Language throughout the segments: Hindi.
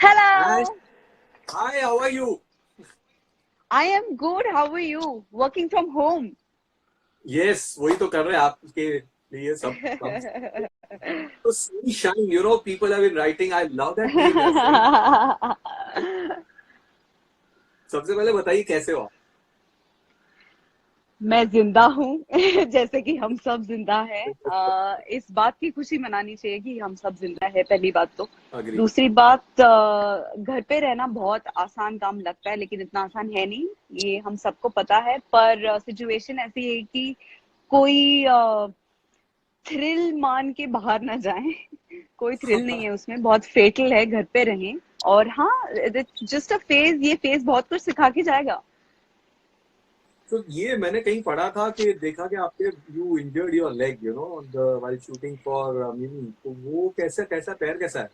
Ash, Hello. hi, how are you? I am good. How are you? Working from home. Yes, वही तो कर रहे हैं आपके लिए सब काम. तो sunshine, people have been writing. I love that name as well. सबसे पहले बताइए कैसे हो आप? मैं जिंदा हूँ जैसे कि हम सब जिंदा हैं. इस बात की खुशी मनानी चाहिए कि हम सब जिंदा है, पहली बात तो. Agree. दूसरी बात, घर पे रहना बहुत आसान काम लगता है लेकिन इतना आसान है नहीं. ये हम सबको पता है, पर सिचुएशन ऐसी है कि कोई थ्रिल मान के बाहर ना जाएं. कोई थ्रिल नहीं है उसमें, बहुत फेटल है. घर पे रहें. और हाँ, जस्ट अ फेज. ये फेज बहुत कुछ सिखा के जाएगा. तो ये मैंने कहीं पढ़ा था कि देखा कि आपके you injured your leg, while shooting for Mimi. तो वो कैसा पैर कैसा है?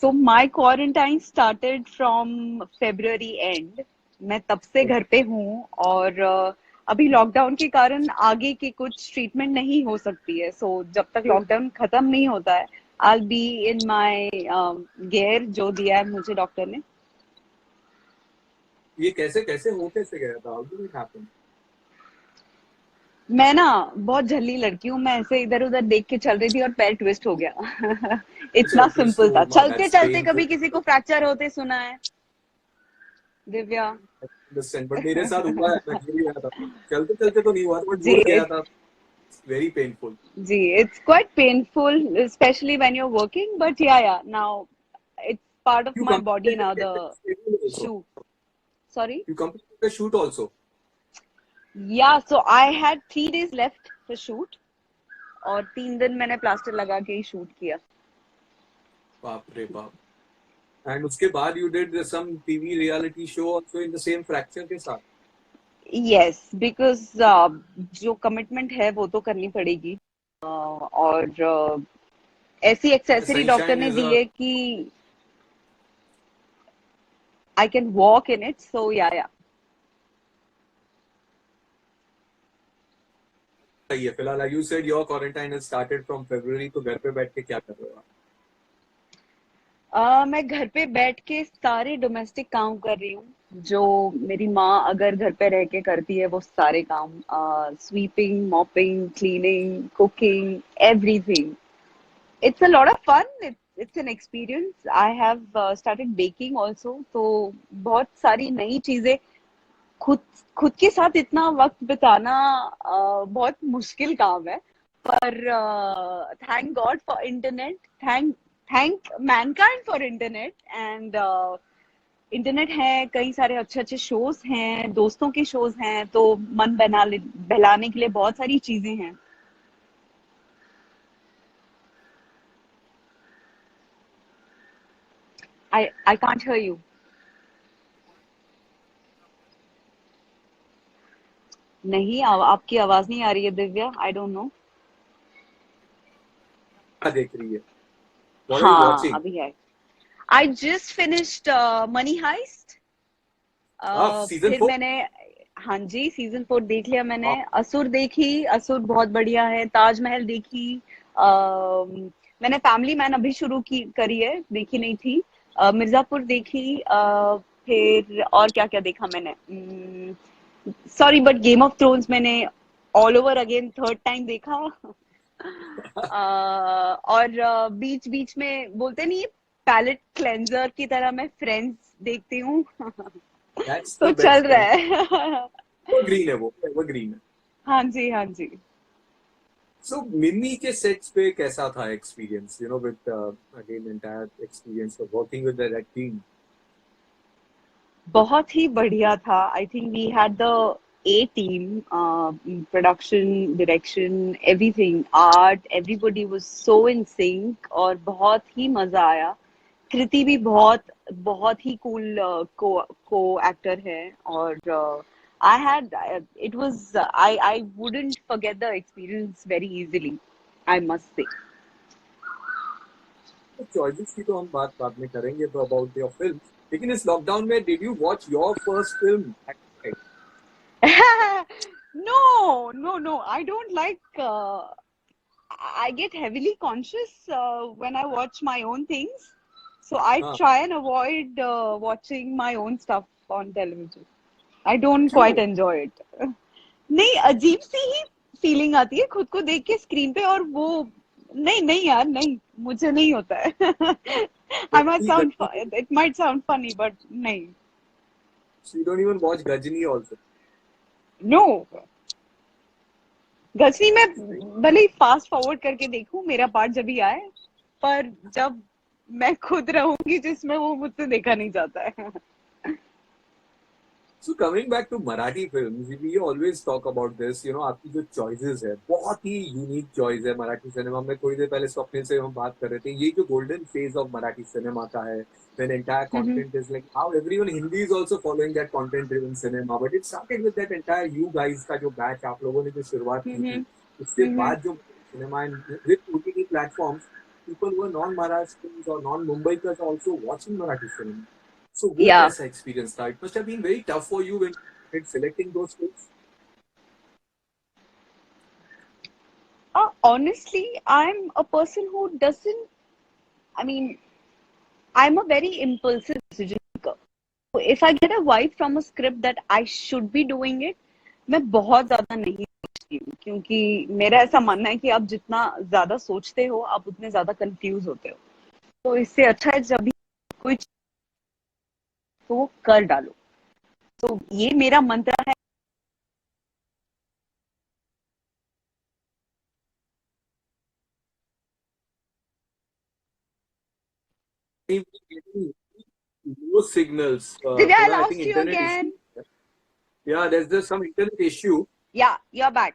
So my quarantine started from February end. मैं तब से घर पे हूँ. और अभी लॉकडाउन के कारण आगे की कुछ ट्रीटमेंट नहीं हो सकती है. सो जब तक लॉकडाउन खत्म नहीं होता है, I'll be in my gear जो दिया है मुझे डॉक्टर ने. ये कैसे हो कैसे गया था? How did it happen? मैं ना बहुत झल्ली लड़की हूँ. मैं ऐसे इधर उधर देख के चल रही थी और पैर ट्विस्ट हो गया. अच्छा, इतना twist सिंपल हो था. गया. चलते That's चलते painful. कभी किसी को फ्रैक्चर होते सुना है, दिव्या? Understand. But मेरे साथ हुआ है, मैं गिर गया था. चलते चलते तो नहीं हुआ था, बट जी, मुड़ गया था. Very painful. Ji, it's quite painful, especially when you're working. But yeah, now it's part of You my body completed now. the The schedule also. shoot. Sorry. You completed the shoot also. Yeah, so I had 3 days left for shoot. और 3 दिन मैंने प्लास्टर लगा के ही शूट किया. बाप रे बाप. And उसके बाद you did some TV reality show also in the same fracture के साथ. Yes, because जो कमिटमेंट है वो तो करनी पड़ेगी. और ऐसी And the accessory doctor sunshine ने is दी a है कि I can walk in it. So yeah. सही है. फिलहाल you said your quarantine has started from February, तो घर पे बैठ के क्या कर रहे हो आप? मैं घर पे बैठ के सारे डोमेस्टिक काम कर रही हूँ जो मेरी माँ अगर घर पे रह के करती है. वो सारे काम, sweeping, mopping, cleaning, cooking, everything. It's a lot of fun. It's an experience. I have started baking also. तो बहुत सारी नई चीजें. खुद खुद के साथ इतना वक्त बिताना बहुत मुश्किल काम है. पर thank God for internet. Thank Mankind for internet. And internet है, कई सारे अच्छे अच्छे शोज हैं, दोस्तों के शोज हैं. तो मन बहलाने के लिए बहुत सारी चीजें हैं. I can't hear you. नहीं, आपकी आवाज नहीं आ रही है दिव्या. I don't know. क्या देख रही है? What are you हाँ, watching? अभी है. I just finished Money Heist. Season फिर 4. मैंने, हाँ जी, सीजन 4 देख लिया मैंने. असुर देखी. असुर बहुत बढ़िया है. ताजमहल देखी. मैंने फैमिली मैन अभी शुरू की करी है, देखी नहीं थी. मिर्जापुर देखी. फिर और क्या क्या देखा मैंने. Sorry, but Game of Thrones मैंने all over again third time देखा. और बीच बीच में बोलते नहीं, पैलेट क्लेंजर की तरह मैं फ्रेंड्स देखती हूँ. That's तो the चल best रहा one. है. Evergreen है वो. Evergreen है. हाँ जी, हाँ जी. So मिमी के सेट्स पे कैसा था experience? With again entire experience of working with that team. बहुत ही बढ़िया था. I think we had the A team. Production, direction, everything, art, everybody was so in sync. और बहुत ही मजा आया. कृति भी बहुत बहुत ही कूल को एक्टर है. और I had it was I wouldn't forget the experience very easily, I must say. तो चॉइसेस की तो हम बात बाद में करेंगे तो अबाउट योर फिल्म. लेकिन इस लॉकडाउन में did you watch your first film? No, no, no. I don't like. I get heavily conscious when I watch my own things. So I हाँ, try and avoid watching my own stuff on television. I don't quite क्यों? enjoy it. नहीं, अजीब सी ही फीलिंग आती है खुद को देख के स्क्रीन पे, और वो नहीं नहीं यार, नहीं, मुझे नहीं होता है। I might Ghazni sound Ghazni, it might sound funny, but नहीं। you don't even watch Gajini also. No, Ghazni में भले ही फास्ट फॉरवर्ड करके देखूं मेरा पार्ट जब भी आए, पर जब मैं खुद रहूंगी जिसमें, वो मुझसे देखा नहीं जाता है। So coming back to Marathi films, we always talk about this. You know, आपकी जो choices है, बहुत ही unique choice है मराठी सिनेमा में. थोड़ी देर पहले स्वप्निल से हम बात कर रहे थे. ये जो golden phase of Marathi cinema का है, when entire content is like how everyone Hindi is also following that content-driven cinema. But it started with that entire you guys का जो batch आप लोगों ने जो शुरुआत की थी. उसके बाद जो cinema with OTT platforms, people who are non-Maharashtrians or non-Mumbaikars are also watching Marathi cinema. So वो या कैसा experience था? It must have been very tough for you when selecting those films. honestly, I'm a person who doesn't, I mean, I'm a very impulsive decision maker. So if I get a vibe from a script that I should be doing it, मैं बहुत ज्यादा नहीं सोचती हूँ, क्योंकि मेरा ऐसा मानना है कि आप जितना ज्यादा सोचते हो, आप उतने ज्यादा कंफ्यूज होते हो। तो इससे अच्छा है जब भी कोई चीज़, तो वो कर डालो। तो ये मेरा मंत्र है। Getting no signals. दिव्या, आई थोड़ा I think lost you internet issue. Again. Yeah, there's some internet issue. Yeah you are back.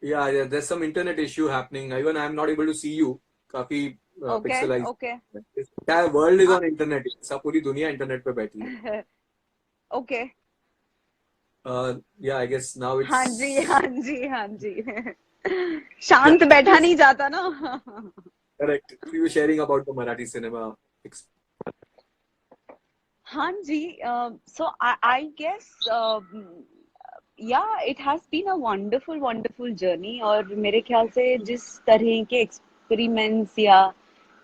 Yeah, there's some internet issue happening. Even I'm not able to see you. काफी okay pixelized. Okay. This entire world is on internet. सब पूरी दुनिया internet पे बैठी है. Okay. Yeah, I guess now हाँ जी, it's हाँ जी, हाँ जी। शांत yeah. बैठा Yes, नहीं जाता ना। correct. We were sharing about the Marathi cinema. हाँ जी। So I guess yeah it has been a wonderful wonderful journey, और मेरे ख्याल से जिस तरह के एक्सपेरिमेंट्स या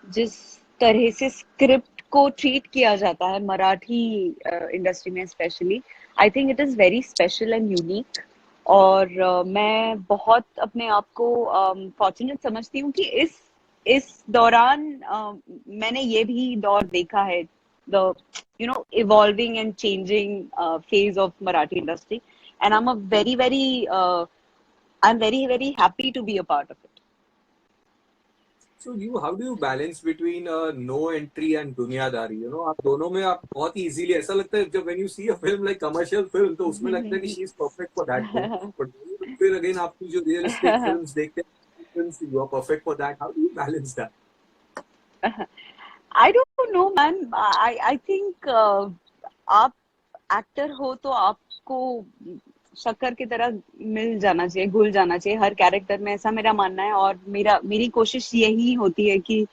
जिस तरह से स्क्रिप्ट को ट्रीट किया जाता है मराठी इंडस्ट्री में specially, I think it is very special and unique. और मैं बहुत अपने आप को फॉर्चुनेट समझती हूँ कि इस दौरान मैंने ये भी दौर देखा है, the evolving and changing phase of Marathi industry, and I'm very very happy to be a part of it. So how do you balance between no entry and दुनियादारी? You know, आप दोनों में आप बहुत ही easily ऐसा लगता है जब when you see a film like commercial film तो उसमें लगता है कि she is perfect for that film. But फिर again आपकी जो realistic films देखते हैं, films you are perfect for that. How do you balance that? I don't know, man. I think आप एक्टर हो तो आपको शक्कर की तरह मिल जाना चाहिए, घुल जाना चाहिए हर कैरेक्टर में, ऐसा मेरा मानना है। और मेरी कोशिश यही होती है कि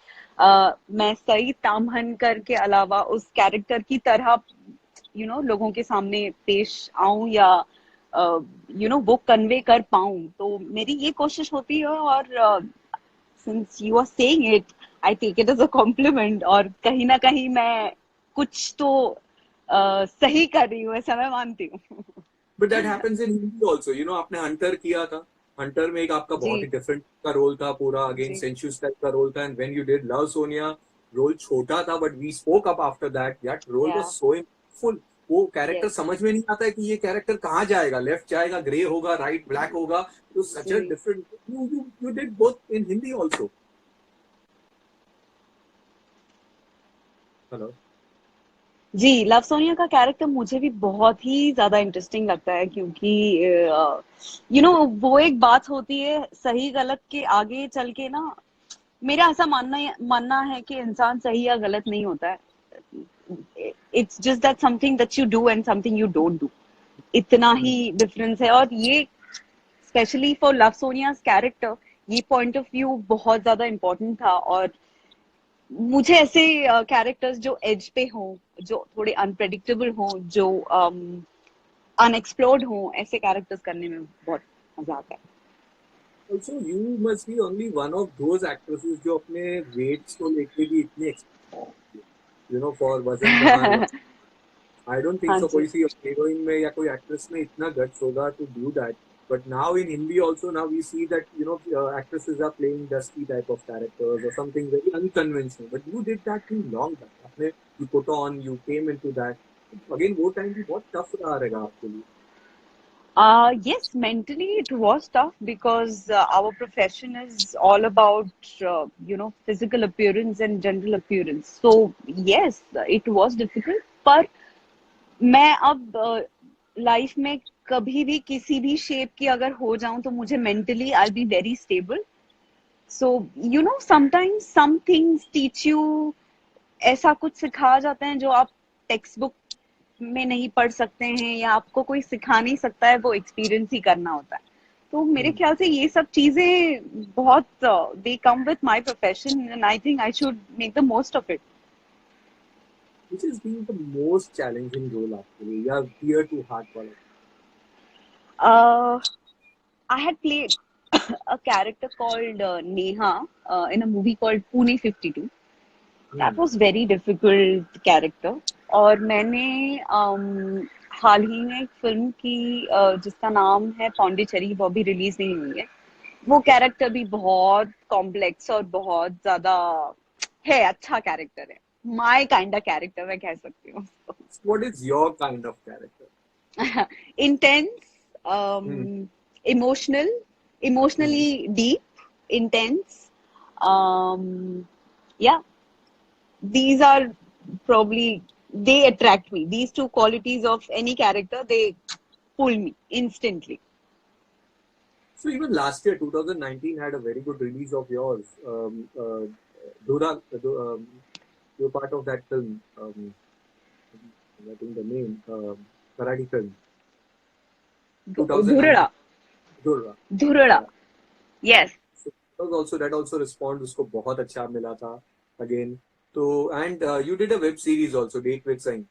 मैं सही तामहन के अलावा उस कैरेक्टर की तरह लोगों के सामने पेश आऊं, या वो कन्वे कर पाऊं। तो मेरी ये कोशिश होती है। और since you are saying it, I take it as a compliment, और कहीं ना कहीं मैं कुछ तो सही कर रही हूँ, ऐसा मैं मानती हूँ। But that happens in Hindi also. You know, आपने हंटर किया था. हंटर में एक आपका जी बहुत ही डिफरेंट का रोल था पूरा अगेन जी सेंशुस टाइप का रोल था and when you did love Sonia role छोटा था but we spoke up after that role was yeah so full. वो कैरेक्टर यस समझ में नहीं आता है कि ये कैरेक्टर कहाँ जाएगा, लेफ्ट जाएगा, ग्रे होगा, राइट ब्लैक होगा. तो सच अ जी different you did both in Hindi also. Hello. जी। लव सोनिया का कैरेक्टर मुझे भी बहुत ही ज्यादा इंटरेस्टिंग लगता है, क्योंकि वो एक बात होती है सही गलत के आगे चल के ना। मेरा ऐसा मानना है कि इंसान सही या गलत नहीं होता है। It's just that something that you do and something you don't do, इतना ही डिफरेंस है। और ये स्पेशली फॉर लव सोनियाज कैरेक्टर, ये पॉइंट ऑफ व्यू बहुत ज्यादा इम्पोर्टेंट था। और मुझे ऐसे कैरेक्टर्स जो एज पे हों, जो थोड़े अनप्रेडिक्टेबल हों, जो अनएक्सप्लोर्ड हों, ऐसे कैरेक्टर्स करने में बहुत मजा आता है। Also you must be only one of those actresses जो अपने वेट्स को लेके भी इतनी फॉर वजन जहान। आई डोंट थिंक हाँ सो जी। कोई सी हीरोइन में या कोई एक्ट्रेस में इतना गट्स होगा to do that. But now in Hindi also, now we see that actresses are playing dusty type of characters or something very unconventional. But you did that thing long back. आपने you put on, you came into that. Again, वो time भी बहुत tough रहा रहेगा आपके लिए. Yes, mentally it was tough because our profession is all about, physical appearance and general appearance. So, yes, it was difficult. पर मैं अब लाइफ में कभी भी किसी भी शेप की अगर हो जाऊं तो मुझे mentally I be very stable. So sometimes some things teach you. ऐसा कुछ सिखाया जाता है जो आप टेक्स्ट बुक में नहीं पढ़ सकते हैं या आपको कोई सिखा नहीं सकता है, वो एक्सपीरियंस ही करना होता है. तो मेरे Hmm. ख्याल से ये सब चीजें बहुत they come with my profession and I think I should make the most of it. Which has been the most challenging role आपके लिए या dear to heart वाला? I had played a character called Neha in a movie called Pune 52. That Hmm. was very difficult character. और मैंने हाल ही में एक फिल्म की जिसका नाम है पौंडीचेरी, वो अभी रिलीज नहीं हुई है. वो कैरेक्टर भी बहुत कॉम्प्लेक्स और बहुत ज्यादा है, अच्छा कैरेक्टर है. माय काइंड ऑफ कैरेक्टर मैं कह सकती हूँ. What is your kind of character? Intense, Hmm. emotional, Hmm. emotionally deep, intense. Yeah, these are probably, they attract me. These two qualities of any character, they pull me instantly. So even last year, 2019 had a very good release of yours. Dura, you're part of that film. I think the name, Marathi film, 2019, Dhurada, Dura. Dhurada. Yeah. Yes. So that also respond उसको बहुत अच्छा मिला था again. तो and you did a web series also, Date with Sain.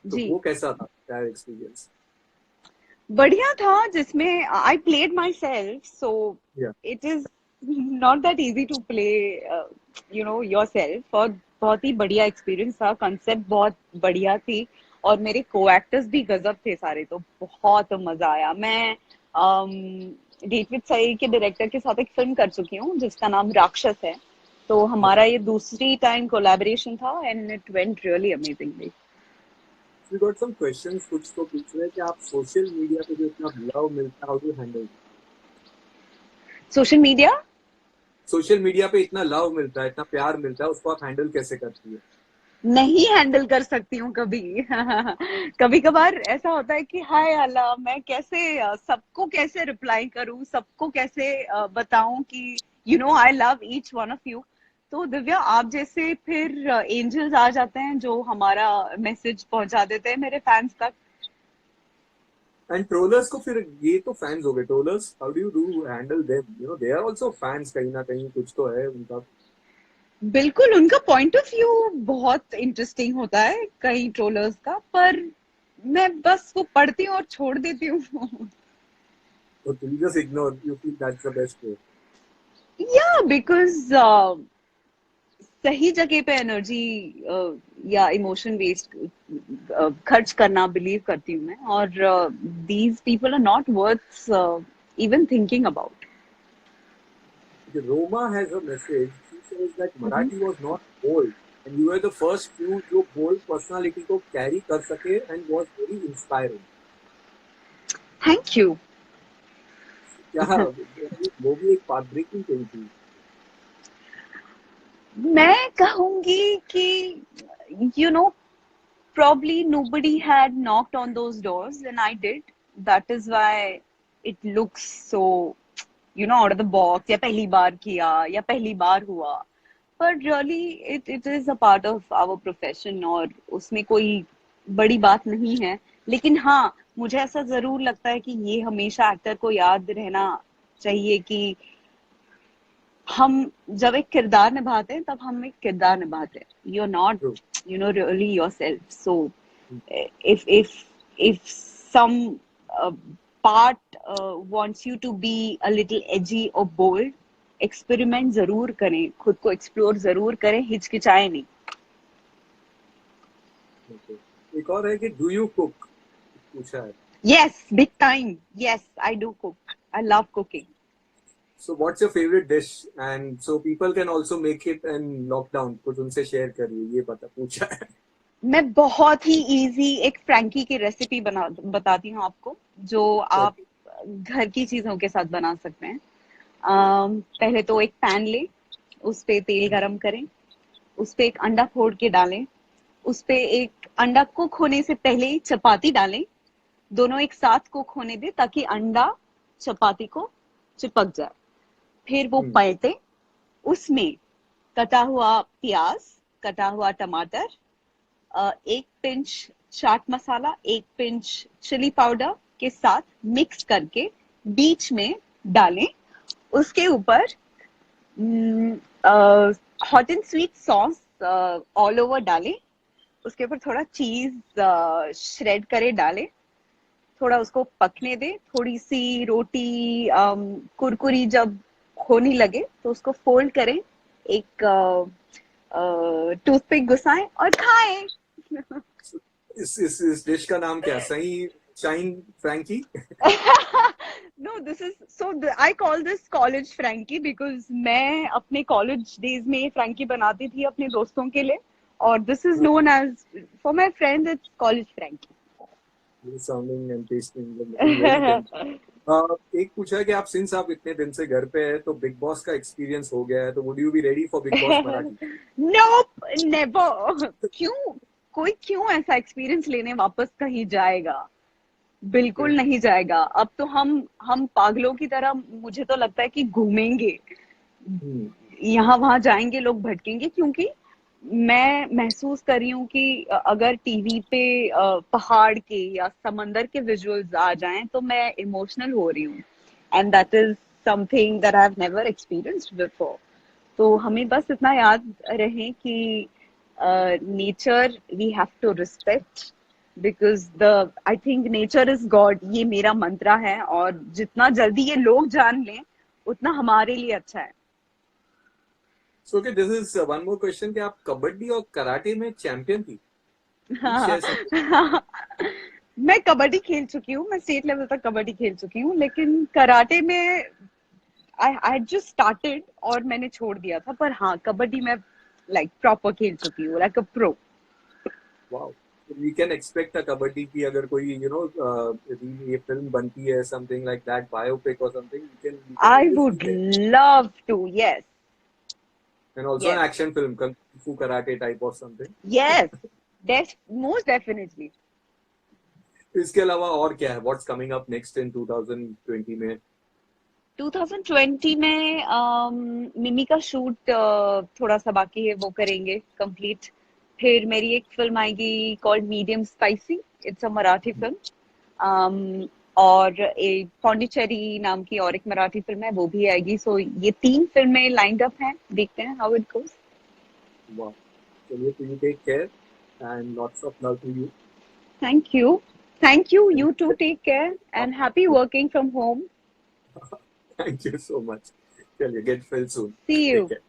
तो जी. वो कैसा था? क्या experience? बढ़िया था जिसमें I played myself. So Yeah. It is not that easy to play yourself. और बहुत ही बढ़िया एक्सपीरियंस था. कंसेप्ट बहुत बढ़िया थी और मेरे को एक्टर्स भी गजब थे सारे. तो बहुत मजा आया. मैं डेट विद सई के डायरेक्टर के साथ एक फिल्म कर चुकी हूँ जिसका नाम राक्षस है. तो हमारा Okay. ये दूसरी टाइम कोलैबोरेशन था and it went really amazingly. We got some questions कुछ तो पूछ रहे हैं कि आप सोशल मीडिया पे जो इतना लव मिलता है, how do handle? Social media social media पे इतना लव मिलता है, इतना प्यार मिलता है, उसको आप हैंडल कैसे करती है? नहीं हैंडल कर सकती हूँ कभी. कभी कभार ऐसा होता है कि हाय अल्लाह, मैं कैसे सबको कैसे रिप्लाई करूँ, सबको कैसे बताऊं कि I love each one of you. तो दिव्या, आप जैसे फिर एंजल्स आ जाते हैं जो हमारा मैसेज पहुंचा देते हैं मेरे फैंस तक. एंड ट्रोलर्स को फिर, ये तो फैंस हो गए, trollers how do you do handle them? They are also fans, कहीं ना कहीं कुछ तो है उनका. बिल्कुल, उनका पॉइंट ऑफ व्यू बहुत इंटरेस्टिंग होता है कई ट्रोलर्स का, पर मैं बस वो पढ़ती हूँ और छोड़ देती हूँ. तो you just ignore, you feel that's the best way. या बिकॉज सही जगह पे एनर्जी या इमोशन वेस्ट खर्च करना बिलीव करती हूँ मैं. और these people are not worth even thinking about. Roma has a message. She says that Marathi was not bold, and you were the first few जो bold personality को carry कर सके and was very inspiring. Thank you. क्या वो भी एक path breaking thing थी. मैं कहूंगी कि you know probably nobody had knocked on those doors and I did. That is why it looks so, out of the box. या पहली बार किया या पहली बार हुआ. But really, it is a part of our profession और उसमें कोई बड़ी बात नहीं है. लेकिन हाँ, मुझे ऐसा जरूर लगता है कि ये हमेशा एक्टर को याद रहना चाहिए कि हम जब एक किरदार निभाते हैं तब हम एक किरदार निभाते हैं. You are not True. really yourself. So if some uh, part wants you to be a little edgy or bold, experiment जरूर करें, खुद को एक्सप्लोर जरूर करें, हिचकिचाए नहीं. Okay. एक और है कि डू यू कुक, पूछा है. Yes, big time. Yes, I do cook. I love cooking. So what's your favorite dish? And so people can also make it in lockdown. कुछ उनसे शेयर करिए, ये पूछा है. मैं बहुत ही इजी एक फ्रैंकी की रेसिपी बना बताती हूँ आपको, जो आप घर की चीजों के साथ बना सकते हैं. पहले तो एक पैन ले, उस पे तेल गरम करें, उस पे एक अंडा फोड़ के डालें, उस पे एक अंडा कुक होने से पहले ही चपाती डालें, दोनों एक साथ कुक होने दें ताकि अंडा चपाती को चिपक जाए. फिर वो पलटे, उसमें कटा हुआ प्याज, कटा हुआ टमाटर, एक पिंच चाट मसाला, एक पिंच चिली पाउडर के साथ मिक्स करके बीच में डालें. उसके ऊपर hot and sweet sauce all over डालें. उसके ऊपर थोड़ा चीज श्रेड करे डालें. थोड़ा उसको पकने दे. थोड़ी सी रोटी कुरकुरी जब होने लगे तो उसको फोल्ड करें, एक टूथपिक घुसाएं और खाएं. इस डिश का नाम क्या? सही शाइन फ्रैंकी? No, this is so I call this college Frankie because मैं अपने college days में फ्रैंकी बनाती थी अपने दोस्तों के लिए, और this is known as for my friends it's college Frankie. Sounding and tasting एक पूछा है कि आप सिंस आप इतने दिन से घर पे है तो बिग बॉस का एक्सपीरियंस हो गया है, तो would you be ready for big boss Marathi? Nope, never. क्यों? कोई क्यों ऐसा एक्सपीरियंस लेने वापस कहीं जाएगा? बिल्कुल नहीं जाएगा. अब तो हम पागलों की तरह, मुझे तो लगता है कि घूमेंगे, यहाँ वहां जाएंगे, लोग भटकेंगे, क्योंकि मैं महसूस कर रही हूँ कि अगर टीवी पे पहाड़ के या समंदर के विजुअल्स आ जाएं तो मैं इमोशनल हो रही हूँ. And that is something that I have never experienced before. तो हमें बस इतना याद रहे कि nature we have to respect, because the I think nature is god. ये मेरा मंत्रा है, और जितना जल्दी ये लोग जान लें उतना हमारे लिए अच्छा है. So okay, this is one more question कि आप कबड्डी और कराटे में चैंपियन थी. मैं कबड्डी खेल चुकी हूँ, मैं स्टेट लेवल तक कबड्डी खेल चुकी हूँ, लेकिन कराटे में आई जस्ट स्टार्टेड और मैंने छोड़ दिया था. पर हाँ, कबड्डी में लाइक प्रॉपर खेल चुकी हूँ, like a pro. Wow. We can expect a kabaddi की अगर कोई ये फिल्म बनती है, something like that, biopic or something, you can I would love to, yes. And also Yes. an action film, Kung Fu Karate type or something. Yes, most definitely. इसके अलावा और क्या है? What's coming up next in 2020 में? 2020 में मिमी का शूट थोड़ा सा बाकी है, वो करेंगे कंप्लीट. फिर मेरी एक फिल्म आएगी called medium spicy. It's a Marathi film. और एक पौंडीचेरी नाम की और एक मराठी फिल्म है, वो भी आएगी. सो ये 3 फिल्में लाइंड अप हैं, देखते हैं हाउ इट गोस. वाह. चलिए, तो you take care and lots of love to you. Thank you. Thank you. You too take care and happy working from home. Thank you so much. Chaliye, get well soon. See you. Take care.